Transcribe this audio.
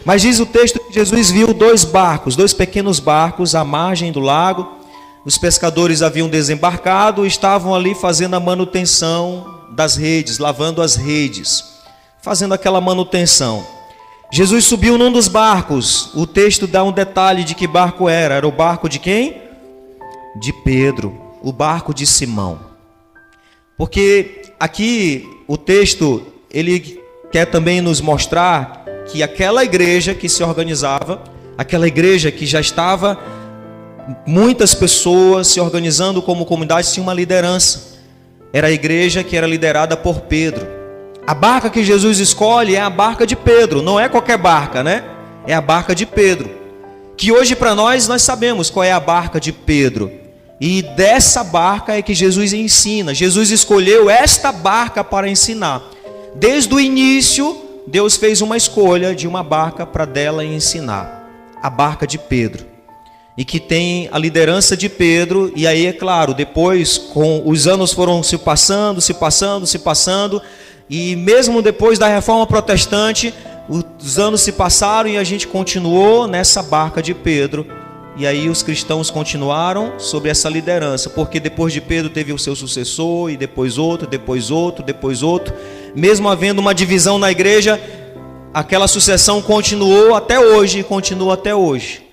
Mas diz o texto que Jesus viu dois pequenos barcos à margem do lago. Os pescadores haviam desembarcado e estavam ali fazendo a manutenção das redes, lavando as redes, fazendo aquela manutenção. Jesus subiu num dos barcos. O texto dá um detalhe de que barco era. Era o barco de quem? De Pedro, o barco de Simão. Porque aqui o texto, ele quer também nos mostrar que aquela igreja que se organizava, aquela igreja que já estava, muitas pessoas se organizando como comunidade, tinha uma liderança. Era a igreja que era liderada por Pedro. A barca que Jesus escolhe é a barca de Pedro, não é qualquer barca, né? É a barca de Pedro. Que hoje para nós sabemos qual é a barca de Pedro. E dessa barca é que Jesus ensina. Jesus escolheu esta barca para ensinar. Desde o início, Deus fez uma escolha de uma barca para dela ensinar. A barca de Pedro. E que tem a liderança de Pedro. E aí, é claro, depois com os anos foram se passando. E mesmo depois da reforma protestante, os anos se passaram e a gente continuou nessa barca de Pedro. E aí os cristãos continuaram sobre essa liderança, porque depois de Pedro teve o seu sucessor, e depois outro. Mesmo havendo uma divisão na igreja, aquela sucessão continuou até hoje e continua até hoje.